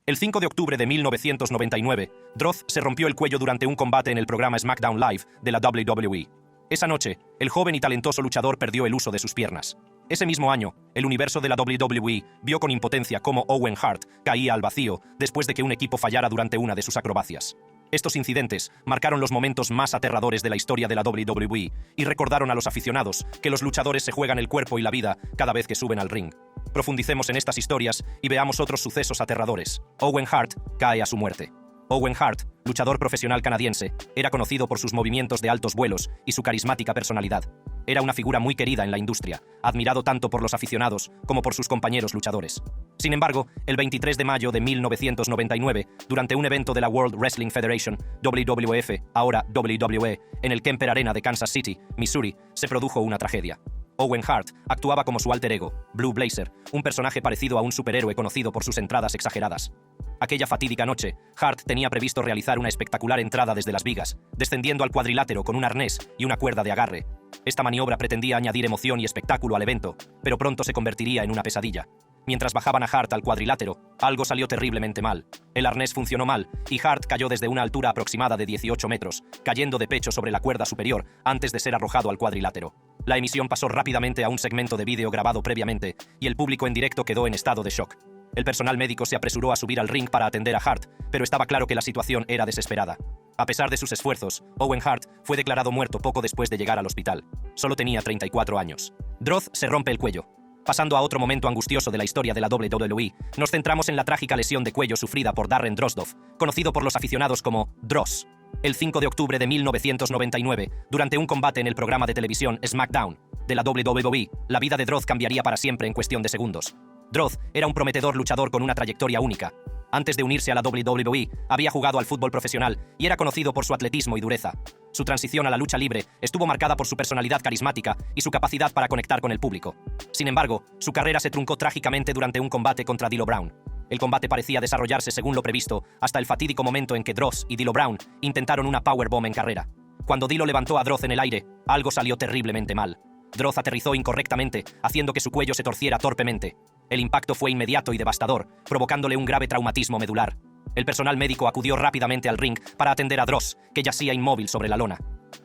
El 5 de octubre de 1999, Droz se rompió el cuello durante un combate en el programa SmackDown Live de la WWE. Esa noche, el joven y talentoso luchador perdió el uso de sus piernas. Ese mismo año, el universo de la WWE vio con impotencia cómo Owen Hart caía al vacío después de que un equipo fallara durante una de sus acrobacias. Estos incidentes marcaron los momentos más aterradores de la historia de la WWE y recordaron a los aficionados que los luchadores se juegan el cuerpo y la vida cada vez que suben al ring. Profundicemos en estas historias y veamos otros sucesos aterradores. Owen Hart cae a su muerte. Owen Hart, luchador profesional canadiense, era conocido por sus movimientos de altos vuelos y su carismática personalidad. Era una figura muy querida en la industria, admirado tanto por los aficionados como por sus compañeros luchadores. Sin embargo, el 23 de mayo de 1999, durante un evento de la World Wrestling Federation, WWF, ahora WWE, en el Kemper Arena de Kansas City, Missouri, se produjo una tragedia. Owen Hart actuaba como su alter ego, Blue Blazer, un personaje parecido a un superhéroe conocido por sus entradas exageradas. Aquella fatídica noche, Hart tenía previsto realizar una espectacular entrada desde las vigas, descendiendo al cuadrilátero con un arnés y una cuerda de agarre. Esta maniobra pretendía añadir emoción y espectáculo al evento, pero pronto se convertiría en una pesadilla. Mientras bajaban a Hart al cuadrilátero, algo salió terriblemente mal. El arnés funcionó mal y Hart cayó desde una altura aproximada de 18 metros, cayendo de pecho sobre la cuerda superior antes de ser arrojado al cuadrilátero. La emisión pasó rápidamente a un segmento de vídeo grabado previamente y el público en directo quedó en estado de shock. El personal médico se apresuró a subir al ring para atender a Hart, pero estaba claro que la situación era desesperada. A pesar de sus esfuerzos, Owen Hart fue declarado muerto poco después de llegar al hospital. Solo tenía 34 años. Droz se rompe el cuello. Pasando a otro momento angustioso de la historia de la WWE, nos centramos en la trágica lesión de cuello sufrida por Darren Drozdov, conocido por los aficionados como Droz. El 5 de octubre de 1999, durante un combate en el programa de televisión SmackDown de la WWE, la vida de Droz cambiaría para siempre en cuestión de segundos. Droz era un prometedor luchador con una trayectoria única. Antes de unirse a la WWE, había jugado al fútbol profesional y era conocido por su atletismo y dureza. Su transición a la lucha libre estuvo marcada por su personalidad carismática y su capacidad para conectar con el público. Sin embargo, su carrera se truncó trágicamente durante un combate contra D'Lo Brown. El combate parecía desarrollarse según lo previsto, hasta el fatídico momento en que Droz y D'Lo Brown intentaron una powerbomb en carrera. Cuando D'Lo levantó a Droz en el aire, algo salió terriblemente mal. Droz aterrizó incorrectamente, haciendo que su cuello se torciera torpemente. El impacto fue inmediato y devastador, provocándole un grave traumatismo medular. El personal médico acudió rápidamente al ring para atender a Droz, que yacía inmóvil sobre la lona.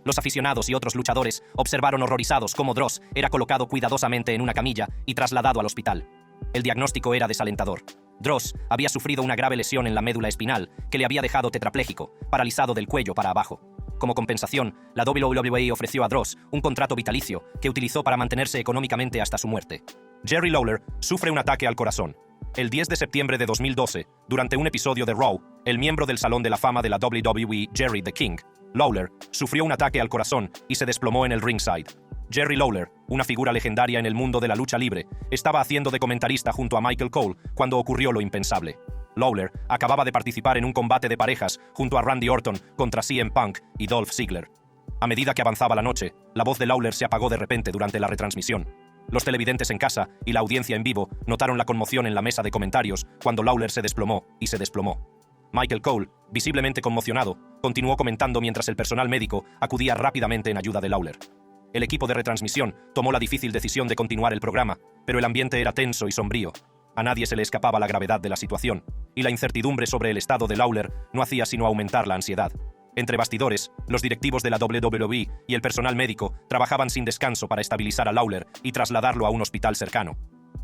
Los aficionados y otros luchadores observaron horrorizados cómo Droz era colocado cuidadosamente en una camilla y trasladado al hospital. El diagnóstico era desalentador. Droz había sufrido una grave lesión en la médula espinal que le había dejado tetrapléjico, paralizado del cuello para abajo. Como compensación, la WWE ofreció a Droz un contrato vitalicio que utilizó para mantenerse económicamente hasta su muerte. Jerry Lawler sufre un ataque al corazón. El 10 de septiembre de 2012, durante un episodio de Raw, el miembro del Salón de la Fama de la WWE, Jerry the King Lawler, sufrió un ataque al corazón y se desplomó en el ringside. Jerry Lawler, una figura legendaria en el mundo de la lucha libre, estaba haciendo de comentarista junto a Michael Cole cuando ocurrió lo impensable. Lawler acababa de participar en un combate de parejas junto a Randy Orton contra CM Punk y Dolph Ziggler. A medida que avanzaba la noche, la voz de Lawler se apagó de repente durante la retransmisión. Los televidentes en casa y la audiencia en vivo notaron la conmoción en la mesa de comentarios cuando Lawler se desplomó y se desplomó. Michael Cole, visiblemente conmocionado, continuó comentando mientras el personal médico acudía rápidamente en ayuda de Lawler. El equipo de retransmisión tomó la difícil decisión de continuar el programa, pero el ambiente era tenso y sombrío. A nadie se le escapaba la gravedad de la situación, y la incertidumbre sobre el estado de Lawler no hacía sino aumentar la ansiedad. Entre bastidores, los directivos de la WWE y el personal médico trabajaban sin descanso para estabilizar a Lawler y trasladarlo a un hospital cercano.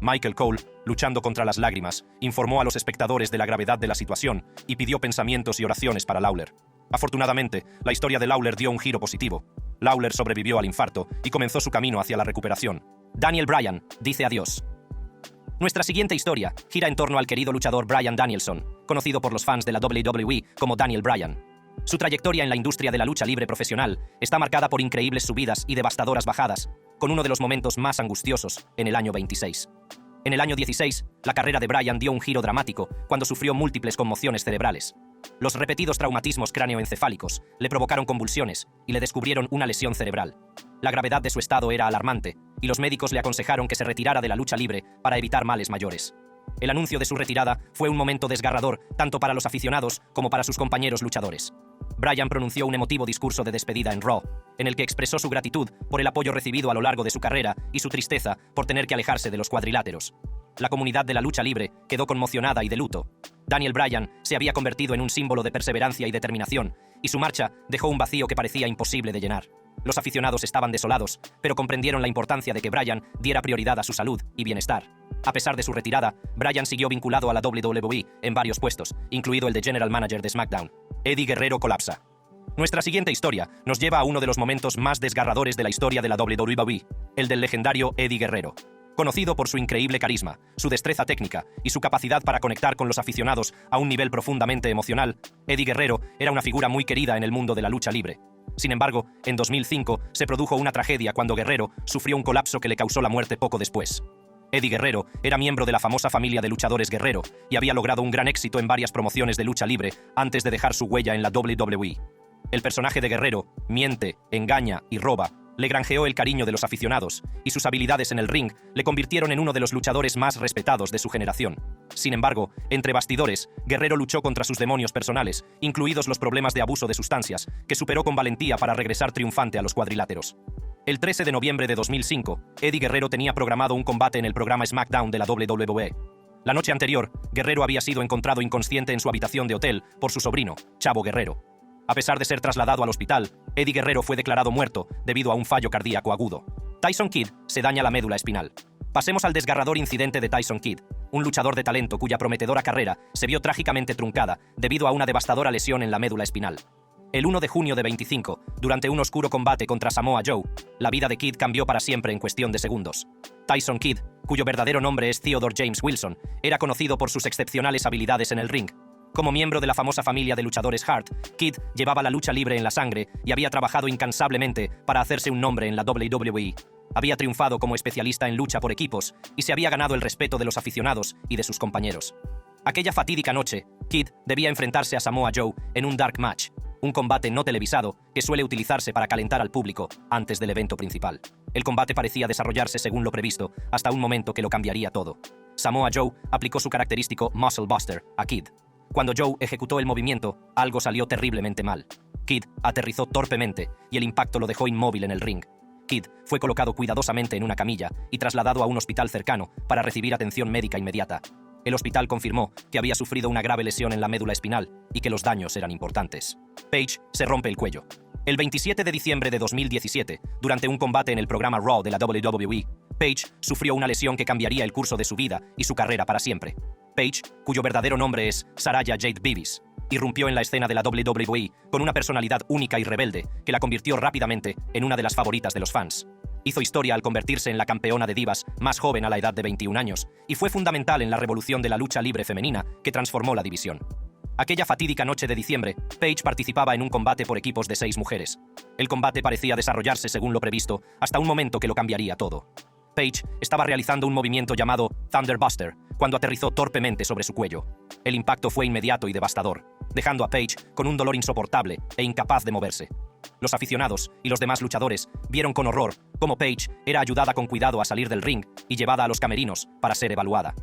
Michael Cole, luchando contra las lágrimas, informó a los espectadores de la gravedad de la situación y pidió pensamientos y oraciones para Lawler. Afortunadamente, la historia de Lawler dio un giro positivo. Lawler sobrevivió al infarto y comenzó su camino hacia la recuperación. Daniel Bryan dice adiós. Nuestra siguiente historia gira en torno al querido luchador Bryan Danielson, conocido por los fans de la WWE como Daniel Bryan. Su trayectoria en la industria de la lucha libre profesional está marcada por increíbles subidas y devastadoras bajadas, con uno de los momentos más angustiosos en el año 26. En el año 16, la carrera de Bryan dio un giro dramático cuando sufrió múltiples conmociones cerebrales. Los repetidos traumatismos cráneoencefálicos le provocaron convulsiones y le descubrieron una lesión cerebral. La gravedad de su estado era alarmante, y los médicos le aconsejaron que se retirara de la lucha libre para evitar males mayores. El anuncio de su retirada fue un momento desgarrador tanto para los aficionados como para sus compañeros luchadores. Bryan pronunció un emotivo discurso de despedida en Raw, en el que expresó su gratitud por el apoyo recibido a lo largo de su carrera y su tristeza por tener que alejarse de los cuadriláteros. La comunidad de la lucha libre quedó conmocionada y de luto. Daniel Bryan se había convertido en un símbolo de perseverancia y determinación, y su marcha dejó un vacío que parecía imposible de llenar. Los aficionados estaban desolados, pero comprendieron la importancia de que Bryan diera prioridad a su salud y bienestar. A pesar de su retirada, Bryan siguió vinculado a la WWE en varios puestos, incluido el de General Manager de SmackDown. Eddie Guerrero colapsa. Nuestra siguiente historia nos lleva a uno de los momentos más desgarradores de la historia de la WWE, el del legendario Eddie Guerrero. Conocido por su increíble carisma, su destreza técnica y su capacidad para conectar con los aficionados a un nivel profundamente emocional, Eddie Guerrero era una figura muy querida en el mundo de la lucha libre. Sin embargo, en 2005 se produjo una tragedia cuando Guerrero sufrió un colapso que le causó la muerte poco después. Eddie Guerrero era miembro de la famosa familia de luchadores Guerrero y había logrado un gran éxito en varias promociones de lucha libre antes de dejar su huella en la WWE. El personaje de Guerrero miente, engaña y roba. Le granjeó el cariño de los aficionados, y sus habilidades en el ring le convirtieron en uno de los luchadores más respetados de su generación. Sin embargo, entre bastidores, Guerrero luchó contra sus demonios personales, incluidos los problemas de abuso de sustancias, que superó con valentía para regresar triunfante a los cuadriláteros. El 13 de noviembre de 2005, Eddie Guerrero tenía programado un combate en el programa SmackDown de la WWE. La noche anterior, Guerrero había sido encontrado inconsciente en su habitación de hotel por su sobrino, Chavo Guerrero. A pesar de ser trasladado al hospital, Eddie Guerrero fue declarado muerto debido a un fallo cardíaco agudo. Tyson Kidd se daña la médula espinal. Pasemos al desgarrador incidente de Tyson Kidd, un luchador de talento cuya prometedora carrera se vio trágicamente truncada debido a una devastadora lesión en la médula espinal. El 1 de junio de 25, durante un oscuro combate contra Samoa Joe, la vida de Kidd cambió para siempre en cuestión de segundos. Tyson Kidd, cuyo verdadero nombre es Theodore James Wilson, era conocido por sus excepcionales habilidades en el ring. Como miembro de la famosa familia de luchadores Hart, Kidd llevaba la lucha libre en la sangre y había trabajado incansablemente para hacerse un nombre en la WWE. Había triunfado como especialista en lucha por equipos y se había ganado el respeto de los aficionados y de sus compañeros. Aquella fatídica noche, Kidd debía enfrentarse a Samoa Joe en un dark match, un combate no televisado que suele utilizarse para calentar al público antes del evento principal. El combate parecía desarrollarse según lo previsto, hasta un momento que lo cambiaría todo. Samoa Joe aplicó su característico Muscle Buster a Kidd. Cuando Joe ejecutó el movimiento, algo salió terriblemente mal. Kidd aterrizó torpemente y el impacto lo dejó inmóvil en el ring. Kidd fue colocado cuidadosamente en una camilla y trasladado a un hospital cercano para recibir atención médica inmediata. El hospital confirmó que había sufrido una grave lesión en la médula espinal y que los daños eran importantes. Page se rompe el cuello. El 27 de diciembre de 2017, durante un combate en el programa Raw de la WWE, Page sufrió una lesión que cambiaría el curso de su vida y su carrera para siempre. Page, cuyo verdadero nombre es Saraya Jade Beavis, irrumpió en la escena de la WWE con una personalidad única y rebelde que la convirtió rápidamente en una de las favoritas de los fans. Hizo historia al convertirse en la campeona de divas más joven a la edad de 21 años y fue fundamental en la revolución de la lucha libre femenina que transformó la división. Aquella fatídica noche de diciembre, Page participaba en un combate por equipos de 6 mujeres. El combate parecía desarrollarse según lo previsto, hasta un momento que lo cambiaría todo. Page estaba realizando un movimiento llamado Thunderbuster cuando aterrizó torpemente sobre su cuello. El impacto fue inmediato y devastador, dejando a Page con un dolor insoportable e incapaz de moverse. Los aficionados y los demás luchadores vieron con horror cómo Page era ayudada con cuidado a salir del ring y llevada a los camerinos para ser evaluada.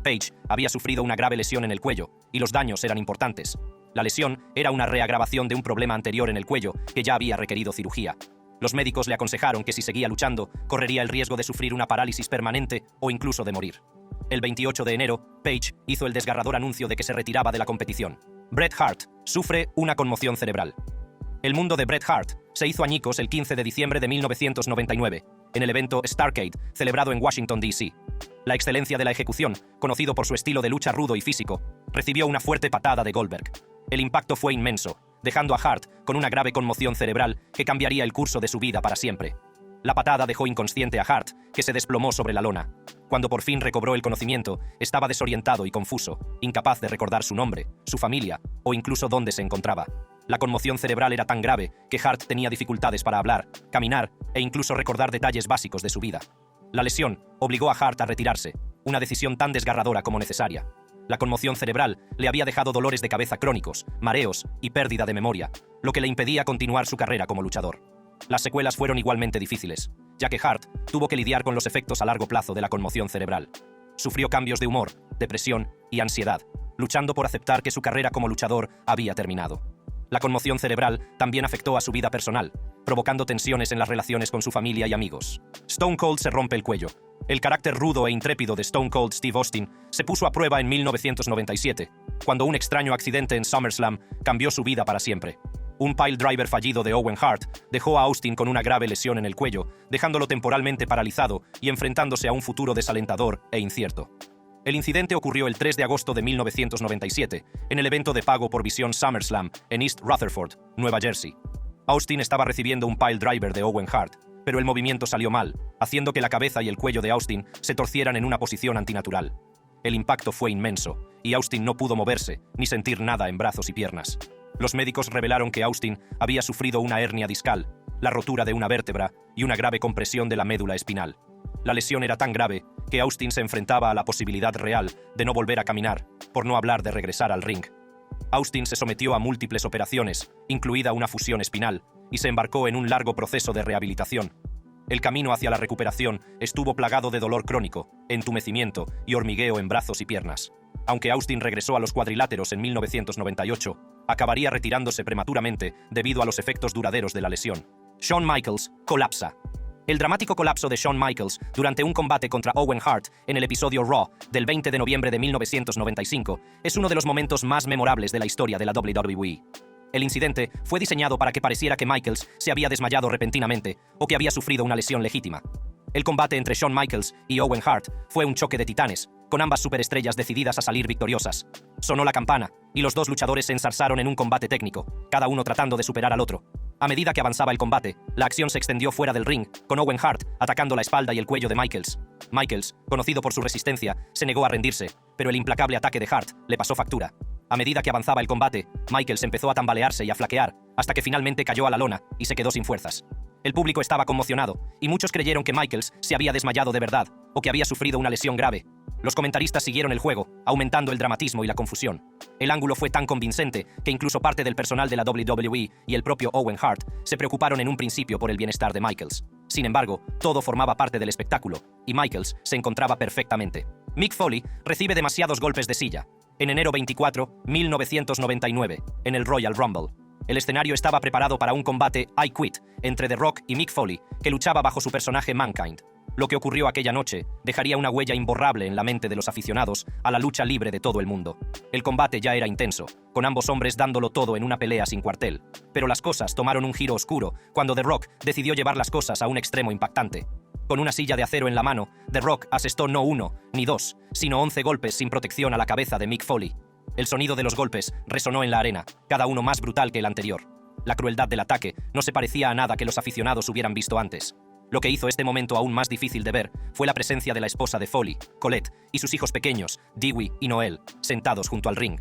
Page había sufrido una grave lesión en el cuello y los daños eran importantes. La lesión era una reagravación de un problema anterior en el cuello que ya había requerido cirugía. Los médicos le aconsejaron que si seguía luchando, correría el riesgo de sufrir una parálisis permanente o incluso de morir. El 28 de enero, Page hizo el desgarrador anuncio de que se retiraba de la competición. Bret Hart sufre una conmoción cerebral. El mundo de Bret Hart se hizo añicos el 15 de diciembre de 1999, en el evento Starrcade, celebrado en Washington, D.C. La excelencia de la ejecución, conocido por su estilo de lucha rudo y físico, recibió una fuerte patada de Goldberg. El impacto fue inmenso, dejando a Hart con una grave conmoción cerebral que cambiaría el curso de su vida para siempre. La patada dejó inconsciente a Hart, que se desplomó sobre la lona. Cuando por fin recobró el conocimiento, estaba desorientado y confuso, incapaz de recordar su nombre, su familia o incluso dónde se encontraba. La conmoción cerebral era tan grave que Hart tenía dificultades para hablar, caminar e incluso recordar detalles básicos de su vida. La lesión obligó a Hart a retirarse, una decisión tan desgarradora como necesaria. La conmoción cerebral le había dejado dolores de cabeza crónicos, mareos y pérdida de memoria, lo que le impedía continuar su carrera como luchador. Las secuelas fueron igualmente difíciles, ya que Hart tuvo que lidiar con los efectos a largo plazo de la conmoción cerebral. Sufrió cambios de humor, depresión y ansiedad, luchando por aceptar que su carrera como luchador había terminado. La conmoción cerebral también afectó a su vida personal, provocando tensiones en las relaciones con su familia y amigos. Stone Cold se rompe el cuello. El carácter rudo e intrépido de Stone Cold Steve Austin se puso a prueba en 1997, cuando un extraño accidente en SummerSlam cambió su vida para siempre. Un piledriver fallido de Owen Hart dejó a Austin con una grave lesión en el cuello, dejándolo temporalmente paralizado y enfrentándose a un futuro desalentador e incierto. El incidente ocurrió el 3 de agosto de 1997, en el evento de pago por visión SummerSlam en East Rutherford, Nueva Jersey. Austin estaba recibiendo un piledriver de Owen Hart, pero el movimiento salió mal, haciendo que la cabeza y el cuello de Austin se torcieran en una posición antinatural. El impacto fue inmenso, y Austin no pudo moverse ni sentir nada en brazos y piernas. Los médicos revelaron que Austin había sufrido una hernia discal, la rotura de una vértebra y una grave compresión de la médula espinal. La lesión era tan grave que Austin se enfrentaba a la posibilidad real de no volver a caminar, por no hablar de regresar al ring. Austin se sometió a múltiples operaciones, incluida una fusión espinal, y se embarcó en un largo proceso de rehabilitación. El camino hacia la recuperación estuvo plagado de dolor crónico, entumecimiento y hormigueo en brazos y piernas. Aunque Austin regresó a los cuadriláteros en 1998, acabaría retirándose prematuramente debido a los efectos duraderos de la lesión. Shawn Michaels colapsa. El dramático colapso de Shawn Michaels durante un combate contra Owen Hart en el episodio Raw del 20 de noviembre de 1995 es uno de los momentos más memorables de la historia de la WWE. El incidente fue diseñado para que pareciera que Michaels se había desmayado repentinamente o que había sufrido una lesión legítima. El combate entre Shawn Michaels y Owen Hart fue un choque de titanes, con ambas superestrellas decididas a salir victoriosas. Sonó la campana, y los dos luchadores se ensarzaron en un combate técnico, cada uno tratando de superar al otro. A medida que avanzaba el combate, la acción se extendió fuera del ring, con Owen Hart atacando la espalda y el cuello de Michaels. Michaels, conocido por su resistencia, se negó a rendirse, pero el implacable ataque de Hart le pasó factura. A medida que avanzaba el combate, Michaels empezó a tambalearse y a flaquear, hasta que finalmente cayó a la lona y se quedó sin fuerzas. El público estaba conmocionado, y muchos creyeron que Michaels se había desmayado de verdad, o que había sufrido una lesión grave. Los comentaristas siguieron el juego, aumentando el dramatismo y la confusión. El ángulo fue tan convincente que incluso parte del personal de la WWE y el propio Owen Hart se preocuparon en un principio por el bienestar de Michaels. Sin embargo, todo formaba parte del espectáculo, y Michaels se encontraba perfectamente. Mick Foley recibe demasiados golpes de silla. En enero 24, 1999, en el Royal Rumble. El escenario estaba preparado para un combate I Quit entre The Rock y Mick Foley, que luchaba bajo su personaje Mankind. Lo que ocurrió aquella noche dejaría una huella imborrable en la mente de los aficionados a la lucha libre de todo el mundo. El combate ya era intenso, con ambos hombres dándolo todo en una pelea sin cuartel. Pero las cosas tomaron un giro oscuro cuando The Rock decidió llevar las cosas a un extremo impactante. Con una silla de acero en la mano, The Rock asestó no 1 ni 2, sino 11 golpes sin protección a la cabeza de Mick Foley. El sonido de los golpes resonó en la arena, cada uno más brutal que el anterior. La crueldad del ataque no se parecía a nada que los aficionados hubieran visto antes. Lo que hizo este momento aún más difícil de ver fue la presencia de la esposa de Foley, Colette, y sus hijos pequeños, Dewey y Noel, sentados junto al ring.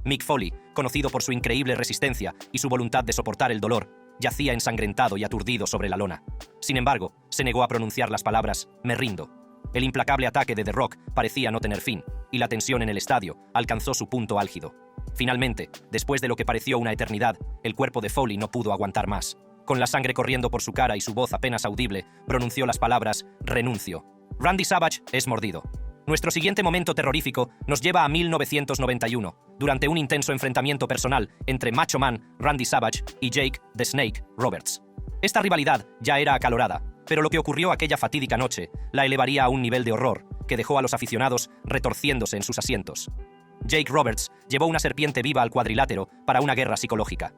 Mick Foley, conocido por su increíble resistencia y su voluntad de soportar el dolor, yacía ensangrentado y aturdido sobre la lona. Sin embargo, se negó a pronunciar las palabras «me rindo». El implacable ataque de The Rock parecía no tener fin, y la tensión en el estadio alcanzó su punto álgido. Finalmente, después de lo que pareció una eternidad, el cuerpo de Foley no pudo aguantar más. Con la sangre corriendo por su cara y su voz apenas audible, pronunció las palabras «renuncio». Randy Savage es mordido. Nuestro siguiente momento terrorífico nos lleva a 1991, durante un intenso enfrentamiento personal entre Macho Man, Randy Savage, y Jake the Snake Roberts. Esta rivalidad ya era acalorada, pero lo que ocurrió aquella fatídica noche la elevaría a un nivel de horror que dejó a los aficionados retorciéndose en sus asientos. Jake Roberts llevó una serpiente viva al cuadrilátero para una guerra psicológica.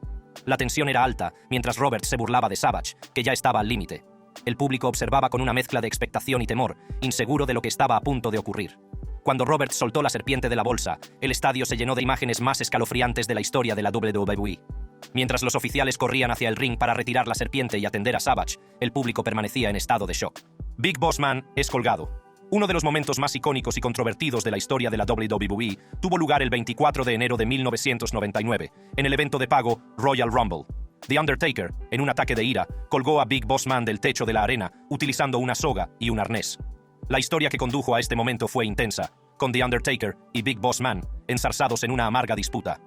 La tensión era alta mientras Roberts se burlaba de Savage, que ya estaba al límite. El público observaba con una mezcla de expectación y temor, inseguro de lo que estaba a punto de ocurrir. Cuando Roberts soltó la serpiente de la bolsa, el estadio se llenó de imágenes más escalofriantes de la historia de la WWE. Mientras los oficiales corrían hacia el ring para retirar la serpiente y atender a Savage, el público permanecía en estado de shock. Big Boss Man es colgado. Uno de los momentos más icónicos y controvertidos de la historia de la WWE tuvo lugar el 24 de enero de 1999, en el evento de pago Royal Rumble. The Undertaker, en un ataque de ira, colgó a Big Boss Man del techo de la arena utilizando una soga y un arnés. La historia que condujo a este momento fue intensa, con The Undertaker y Big Boss Man enzarzados en una amarga disputa.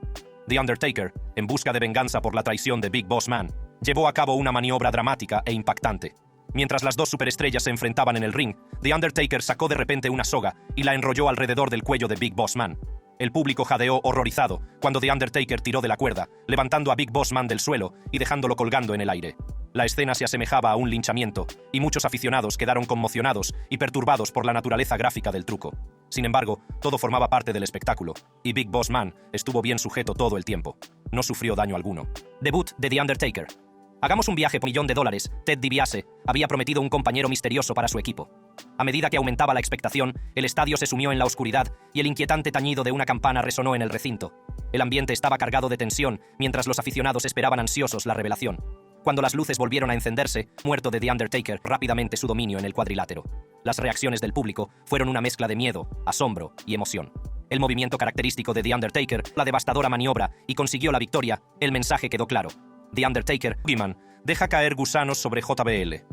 The Undertaker, en busca de venganza por la traición de Big Boss Man, llevó a cabo una maniobra dramática e impactante. Mientras las dos superestrellas se enfrentaban en el ring, The Undertaker sacó de repente una soga y la enrolló alrededor del cuello de Big Boss Man. El público jadeó horrorizado cuando The Undertaker tiró de la cuerda, levantando a Big Boss Man del suelo y dejándolo colgando en el aire. La escena se asemejaba a un linchamiento, y muchos aficionados quedaron conmocionados y perturbados por la naturaleza gráfica del truco. Sin embargo, todo formaba parte del espectáculo, y Big Boss Man estuvo bien sujeto todo el tiempo. No sufrió daño alguno. Debut de The Undertaker. Hagamos un viaje por $1.000.000. Ted DiBiase había prometido un compañero misterioso para su equipo. A medida que aumentaba la expectación, el estadio se sumió en la oscuridad y el inquietante tañido de una campana resonó en el recinto. El ambiente estaba cargado de tensión mientras los aficionados esperaban ansiosos la revelación. Cuando las luces volvieron a encenderse, muerto de The Undertaker rápidamente su dominio en el cuadrilátero. Las reacciones del público fueron una mezcla de miedo, asombro y emoción. El movimiento característico de The Undertaker, la devastadora maniobra y consiguió la victoria, el mensaje quedó claro. The Undertaker, Boogeyman, deja caer gusanos sobre JBL.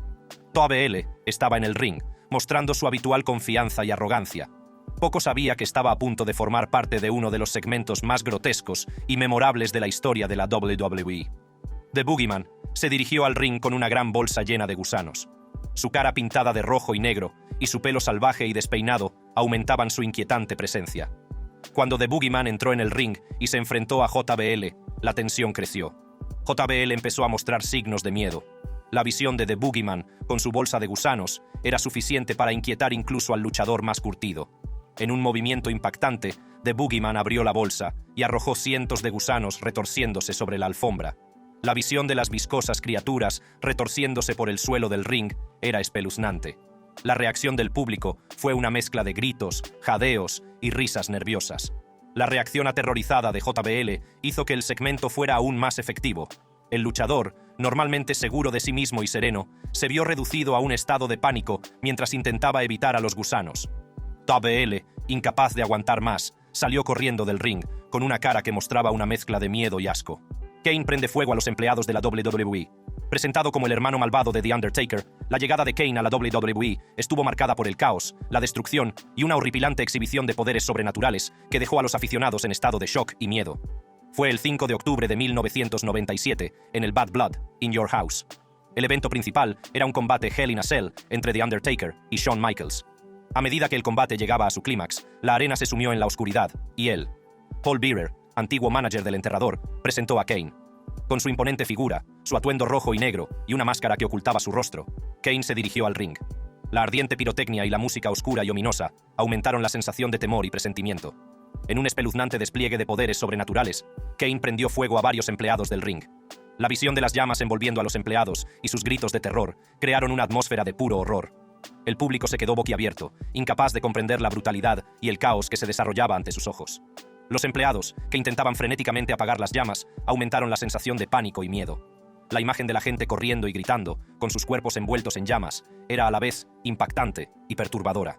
JBL estaba en el ring, mostrando su habitual confianza y arrogancia. Poco sabía que estaba a punto de formar parte de uno de los segmentos más grotescos y memorables de la historia de la WWE. The Boogeyman se dirigió al ring con una gran bolsa llena de gusanos. Su cara pintada de rojo y negro y su pelo salvaje y despeinado aumentaban su inquietante presencia. Cuando The Boogeyman entró en el ring y se enfrentó a JBL, la tensión creció. JBL empezó a mostrar signos de miedo. La visión de The Boogeyman, con su bolsa de gusanos, era suficiente para inquietar incluso al luchador más curtido. En un movimiento impactante, The Boogeyman abrió la bolsa y arrojó cientos de gusanos retorciéndose sobre la alfombra. La visión de las viscosas criaturas retorciéndose por el suelo del ring era espeluznante. La reacción del público fue una mezcla de gritos, jadeos y risas nerviosas. La reacción aterrorizada de JBL hizo que el segmento fuera aún más efectivo. El luchador, normalmente seguro de sí mismo y sereno, se vio reducido a un estado de pánico mientras intentaba evitar a los gusanos. JBL, incapaz de aguantar más, salió corriendo del ring, con una cara que mostraba una mezcla de miedo y asco. Kane prende fuego a los empleados de la WWE. Presentado como el hermano malvado de The Undertaker, la llegada de Kane a la WWE estuvo marcada por el caos, la destrucción y una horripilante exhibición de poderes sobrenaturales que dejó a los aficionados en estado de shock y miedo. Fue el 5 de octubre de 1997, en el Bad Blood, In Your House. El evento principal era un combate Hell in a Cell entre The Undertaker y Shawn Michaels. A medida que el combate llegaba a su clímax, la arena se sumió en la oscuridad, y él, Paul Bearer, antiguo manager del enterrador, presentó a Kane. Con su imponente figura, su atuendo rojo y negro y una máscara que ocultaba su rostro, Kane se dirigió al ring. La ardiente pirotecnia y la música oscura y ominosa aumentaron la sensación de temor y presentimiento. En un espeluznante despliegue de poderes sobrenaturales, Kane prendió fuego a varios empleados del ring. La visión de las llamas envolviendo a los empleados y sus gritos de terror crearon una atmósfera de puro horror. El público se quedó boquiabierto, incapaz de comprender la brutalidad y el caos que se desarrollaba ante sus ojos. Los empleados, que intentaban frenéticamente apagar las llamas, aumentaron la sensación de pánico y miedo. La imagen de la gente corriendo y gritando, con sus cuerpos envueltos en llamas, era a la vez impactante y perturbadora.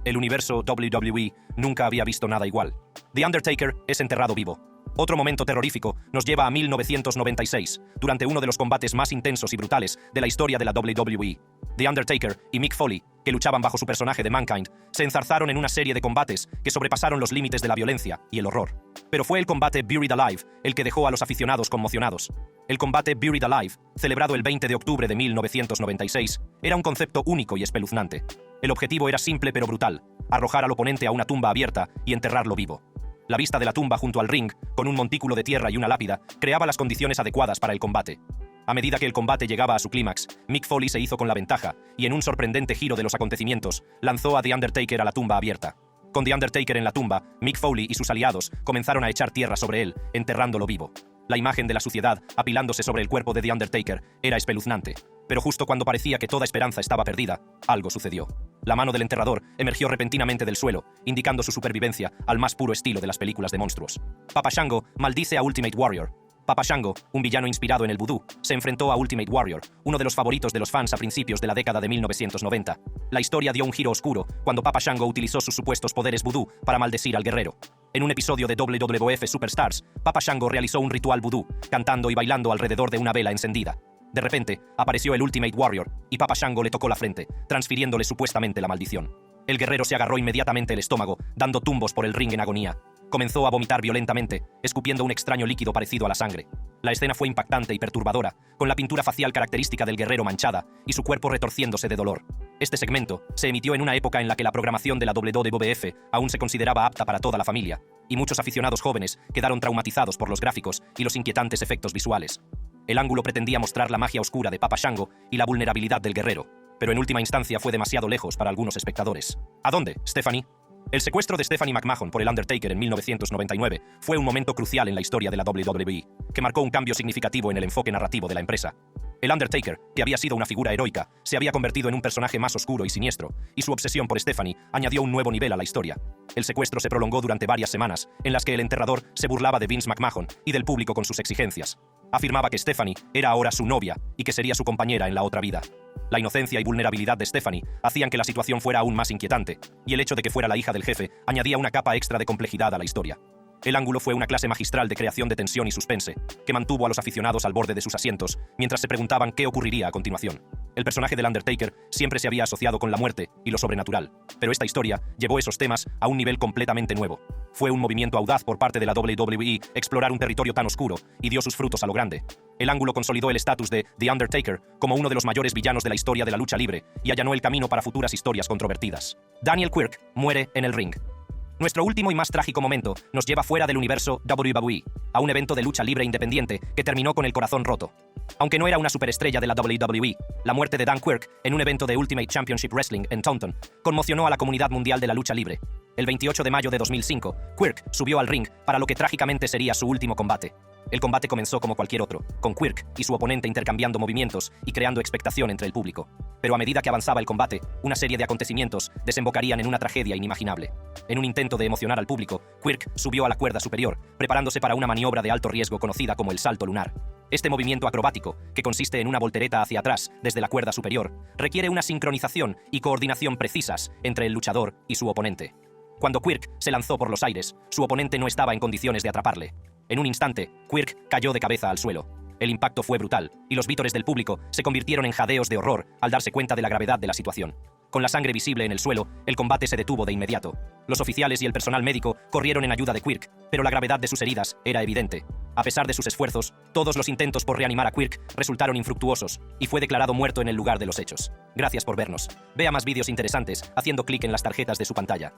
El universo WWE nunca había visto nada igual. The Undertaker es enterrado vivo. Otro momento terrorífico nos lleva a 1996, durante uno de los combates más intensos y brutales de la historia de la WWE. The Undertaker y Mick Foley, que luchaban bajo su personaje de Mankind, se enzarzaron en una serie de combates que sobrepasaron los límites de la violencia y el horror. Pero fue el combate Buried Alive el que dejó a los aficionados conmocionados. El combate Buried Alive, celebrado el 20 de octubre de 1996, era un concepto único y espeluznante. El objetivo era simple pero brutal: arrojar al oponente a una tumba abierta y enterrarlo vivo. La vista de la tumba junto al ring, con un montículo de tierra y una lápida, creaba las condiciones adecuadas para el combate. A medida que el combate llegaba a su clímax, Mick Foley se hizo con la ventaja y, en un sorprendente giro de los acontecimientos, lanzó a The Undertaker a la tumba abierta. Con The Undertaker en la tumba, Mick Foley y sus aliados comenzaron a echar tierra sobre él, enterrándolo vivo. La imagen de la suciedad apilándose sobre el cuerpo de The Undertaker era espeluznante. Pero justo cuando parecía que toda esperanza estaba perdida, algo sucedió. La mano del enterrador emergió repentinamente del suelo, indicando su supervivencia al más puro estilo de las películas de monstruos. Papa Shango maldice a Ultimate Warrior. Papa Shango, un villano inspirado en el vudú, se enfrentó a Ultimate Warrior, uno de los favoritos de los fans a principios de la década de 1990. La historia dio un giro oscuro cuando Papa Shango utilizó sus supuestos poderes vudú para maldecir al guerrero. En un episodio de WWF Superstars, Papa Shango realizó un ritual vudú, cantando y bailando alrededor de una vela encendida. De repente, apareció el Ultimate Warrior, y Papa Shango le tocó la frente, transfiriéndole supuestamente la maldición. El guerrero se agarró inmediatamente el estómago, dando tumbos por el ring en agonía. Comenzó a vomitar violentamente, escupiendo un extraño líquido parecido a la sangre. La escena fue impactante y perturbadora, con la pintura facial característica del guerrero manchada y su cuerpo retorciéndose de dolor. Este segmento se emitió en una época en la que la programación de la WWF aún se consideraba apta para toda la familia, y muchos aficionados jóvenes quedaron traumatizados por los gráficos y los inquietantes efectos visuales. El ángulo pretendía mostrar la magia oscura de Papa Shango y la vulnerabilidad del guerrero, pero en última instancia fue demasiado lejos para algunos espectadores. ¿A dónde, Stephanie? El secuestro de Stephanie McMahon por el Undertaker en 1999 fue un momento crucial en la historia de la WWE, que marcó un cambio significativo en el enfoque narrativo de la empresa. El Undertaker, que había sido una figura heroica, se había convertido en un personaje más oscuro y siniestro, y su obsesión por Stephanie añadió un nuevo nivel a la historia. El secuestro se prolongó durante varias semanas, en las que el enterrador se burlaba de Vince McMahon y del público con sus exigencias. Afirmaba que Stephanie era ahora su novia y que sería su compañera en la otra vida. La inocencia y vulnerabilidad de Stephanie hacían que la situación fuera aún más inquietante, y el hecho de que fuera la hija del jefe añadía una capa extra de complejidad a la historia. El ángulo fue una clase magistral de creación de tensión y suspense, que mantuvo a los aficionados al borde de sus asientos, mientras se preguntaban qué ocurriría a continuación. El personaje del Undertaker siempre se había asociado con la muerte y lo sobrenatural, pero esta historia llevó esos temas a un nivel completamente nuevo. Fue un movimiento audaz por parte de la WWE explorar un territorio tan oscuro y dio sus frutos a lo grande. El ángulo consolidó el estatus de The Undertaker como uno de los mayores villanos de la historia de la lucha libre y allanó el camino para futuras historias controvertidas. Daniel Quirk muere en el ring. Nuestro último y más trágico momento nos lleva fuera del universo WWE, a un evento de lucha libre independiente que terminó con el corazón roto. Aunque no era una superestrella de la WWE, la muerte de Dan Quirk en un evento de Ultimate Championship Wrestling en Taunton conmocionó a la comunidad mundial de la lucha libre. El 28 de mayo de 2005, Quirk subió al ring para lo que trágicamente sería su último combate. El combate comenzó como cualquier otro, con Quirk y su oponente intercambiando movimientos y creando expectación entre el público. Pero a medida que avanzaba el combate, una serie de acontecimientos desembocarían en una tragedia inimaginable. En un intento de emocionar al público, Quirk subió a la cuerda superior, preparándose para una maniobra de alto riesgo conocida como el salto lunar. Este movimiento acrobático, que consiste en una voltereta hacia atrás desde la cuerda superior, requiere una sincronización y coordinación precisas entre el luchador y su oponente. Cuando Quirk se lanzó por los aires, su oponente no estaba en condiciones de atraparle. En un instante, Quirk cayó de cabeza al suelo. El impacto fue brutal, y los vítores del público se convirtieron en jadeos de horror al darse cuenta de la gravedad de la situación. Con la sangre visible en el suelo, el combate se detuvo de inmediato. Los oficiales y el personal médico corrieron en ayuda de Quirk, pero la gravedad de sus heridas era evidente. A pesar de sus esfuerzos, todos los intentos por reanimar a Quirk resultaron infructuosos, y fue declarado muerto en el lugar de los hechos. Gracias por vernos. Vea más vídeos interesantes haciendo clic en las tarjetas de su pantalla.